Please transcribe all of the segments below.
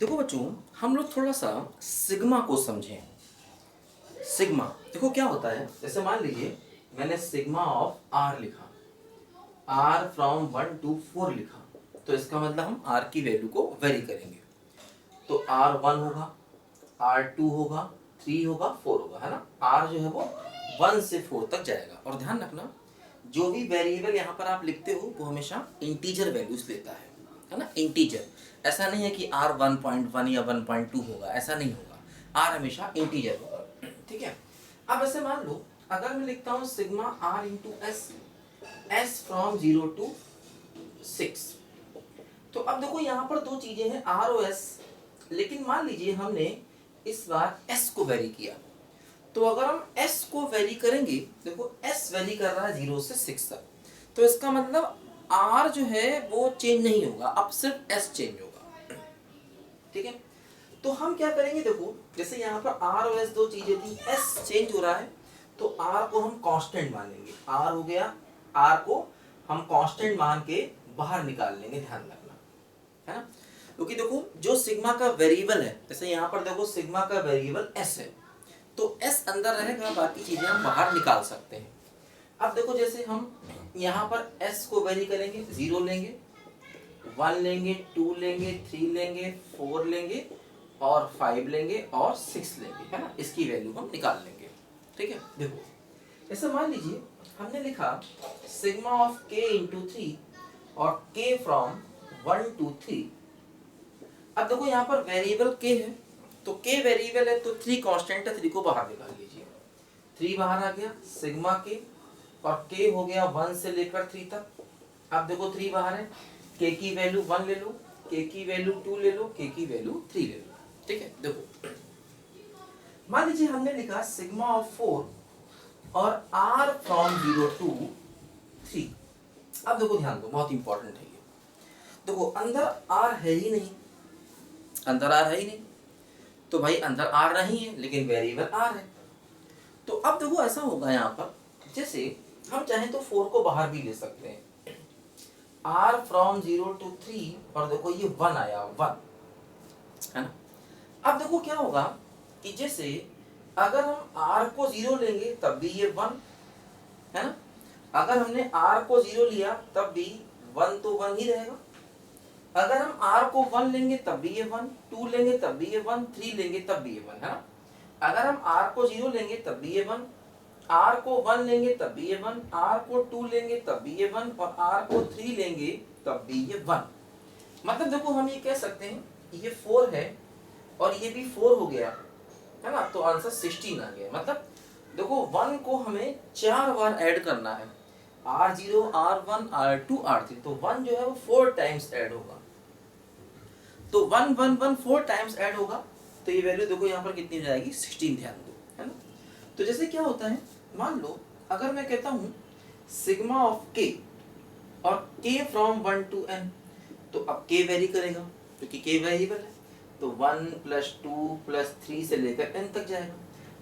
देखो बच्चों, हम लोग थोड़ा सा सिग्मा को समझें। सिग्मा देखो क्या होता है। जैसे मान लीजिए मैंने सिग्मा ऑफ आर लिखा, आर फ्रॉम 1 to 4 लिखा, तो इसका मतलब हम आर की वैल्यू को वेरी करेंगे। तो R1 होगा, R2 होगा, 3 होगा, 4 होगा, है ना। R जो है वो 1 से 4 तक जाएगा। और ध्यान रखना, जो भी वेरिएबल यहाँ पर आप लिखते हो वो हमेशा इंटीजर वैल्यूज लेता है ना, इंटीजर। ऐसा नहीं है कि R 1.1 या 1.2 होगा, ऐसा नहीं होगा। R हमेशा इंटीजर होगा, ठीक है। अब ऐसे मान लो अगर मैं लिखता हूँ sigma R into S, S from 0 to 6। तो अब देखो यहाँ पर दो चीजें हैं, R और S, लेकिन मान लीजिए हमने इस बार S को वेरी किया। तो अगर हम S को वेरी करेंगे, देखो S वेरी कर रहा है 0 से 6 तक, तो इसका मतलब R जो है वो चेंज नहीं होगा, अब सिर्फ S चेंज होगा, ठीक है। तो हम क्या करेंगे, देखो जैसे यहाँ पर R और S दो चीजें थी, S चेंज हो रहा है तो R को हम कांस्टेंट मान लेंगे। R हो गया, R को हम कांस्टेंट मान के बाहर निकाल लेंगे, ध्यान रखना, है ना। क्योंकि देखो जो सिग्मा का वेरिएबल है, जैसे यहाँ पर देखो सिग्मा का वेरिएबल S है, तो S अंदर रहेगा, बाकी चीजें हम बाहर निकाल सकते हैं। अब देखो जैसे हम यहाँ पर S को वेरी करेंगे, 0 लेंगे, 1 लेंगे, 2 लेंगे, 3 लेंगे, 4 लेंगे और 5 लेंगे और 6 लेंगे, है ना। इसकी वैल्यू हम निकाल लेंगे, ठीक है। देखो ऐसे मान लीजिए हमने लिखा सिग्मा ऑफ k इंटू 3 और k फ्रॉम 1 to 3। अब देखो यहाँ पर वेरिएबल k है, तो k वेरिएबल है तो 3 कांस्टेंट है, 3 को बाहर निकाल लीजिए। 3 बाहर आ गया, सिग्मा k, और k हो गया 1 से लेकर 3 तक। अब देखो 3 बाहर है, k की वैल्यू 1 ले लो, k की वैल्यू 2 ले लो, k की वैल्यू 3 ले लो, ठीक है। देखो मान लीजिए हमने लिखा सिग्मा ऑफ 4 और r फ्रॉम 0 to 3। अब देखो ध्यान दो, बहुत इंपॉर्टेंट है ये। देखो अंदर r है ही नहीं, अंदर r है ही नहीं, तो भाई अंदर r नहीं है लेकिन वेरिएबल r है। तो अब देखो ऐसा होगा यहाँ पर, जैसे हम चाहें तो 4 को बाहर भी ले सकते हैं, r फ्रॉम 0 to 3, और देखो ये 1 आया, 1, है ना। अब देखो क्या होगा कि जैसे अगर हम r को 0 लेंगे तब भी ये 1, है ना। अगर हमने r को 0 लिया तब भी 1 तो 1 ही रहेगा। अगर हम r को 1 लेंगे तब भी ये 1, 2 लेंगे तब भी ये 1, 3 लेंगे तब भी ये 1, है ना। अगर हम r को 0 लेंगे तब भी ये 1, r को 1 लेंगे तब भी ये 1, r को 2 लेंगे तब भी ये 1 और r को 3 लेंगे तब भी ये 1। मतलब देखो हम ये कह सकते हैं ये 4 है और ये भी 4 हो गया, है ना, तो आंसर 16 आ गया। मतलब देखो 1 को हमें 4 बार ऐड करना है, r0, r1, r2, r3, तो 1 जो है वो 4 टाइम्स ऐड होगा। तो 1 1 1 4 टाइम्स ऐड होगा, तो ये वैल्यू देखो यहाँ पर कितनी हो जाएगी, 16, ध्यान दो, है ना। तो जैसे क्या होता है, मान लो अगर मैं कहता हूँ सिग्मा ऑफ k और k फ्रॉम 1 to n, तो अब k वेरी करेगा क्योंकि k वेरिएबल है, तो 1 + 2 + 3 से लेकर n तक जाएगा।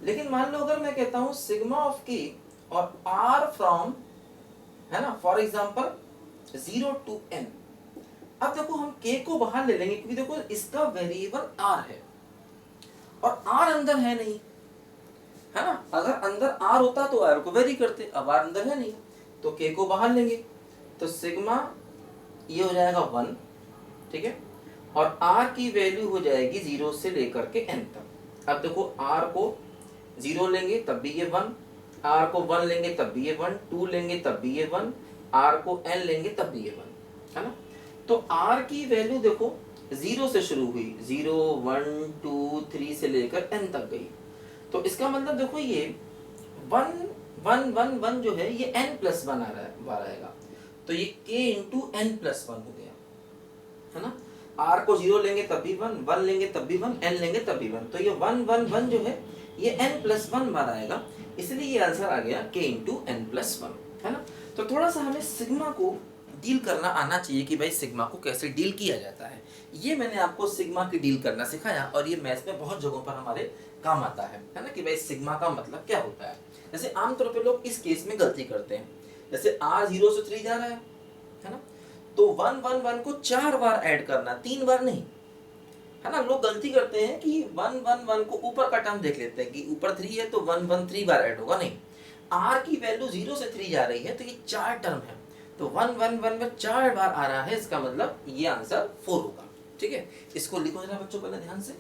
लेकिन मान लो अगर मैं कहता हूँ सिग्मा ऑफ k और r फ्रॉम, है ना, फॉर एग्जाम्पल 0 to n। अब देखो हम k को बाहर ले लेंगे क्योंकि देखो इसका वेरिएबल r है और r अंदर है नहीं, है ना। अगर अंदर r होता तो r को वेरी करते, अब r अंदर है नहीं तो k को बाहर लेंगे, तो सिग्मा ये हो जाएगा 1, ठीक है, और r की वैल्यू हो जाएगी 0 से लेकर के n तक। अब देखो r को 0 लेंगे तब भी ये 1, r को 1 लेंगे तब भी ये 1, 2 लेंगे तब भी ये 1, r को n लेंगे तब भी ये 1, है ना। तो r की वैल्यू देखो 0 से शुरू हुई, 0 1 2 3 से लेकर n तक गई, तो इसका मतलब देखो ये 1 1 1 1 जो है ये n+1 आ रहा है, बार आएगा, तो ये k इंटू n+1 हो गया, है ना। r को 0 लेंगे तब भी 1, 1 लेंगे तब भी 1, n लेंगे तब भी 1, तो ये 1 1 1 जो है ये n+1 बार आएगा, इसलिए ये आंसर आ गया k इंटू n+1, है ना। तो थोड़ा सा हमें सिग्मा को डील करना आना चाहिए कि भाई सिग्मा को कैसे डील किया जाता है। ये मैंने आपको सिग्मा की डील करना सिखाया और ये मैथ्स में बहुत जगहों पर हमारे काम आता है ना, कि भाई सिग्मा का मतलब क्या होता है। जैसे आमतौर पे लोग इस केस में गलती करते हैं, जैसे r 0 से 3 जा रहा है ना, तो 1 1 1 को 4 बार ऐड करना, 3 बार नहीं, है ना। लोग गलती करते हैं कि 1 1 1 को ऊपर का टर्म देख लेते हैं कि ऊपर 3 है तो 1 1 3 बार ऐड होगा, नहीं। r की वैल्यू 0 से 3 जा रही है तो ये 4 टर्म है, तो 1 1 1 में 4 बार आ रहा है, इसका मतलब ये आंसर 4 होगा। ठीक है, इसको लिखो जरा बच्चों पहले ध्यान से।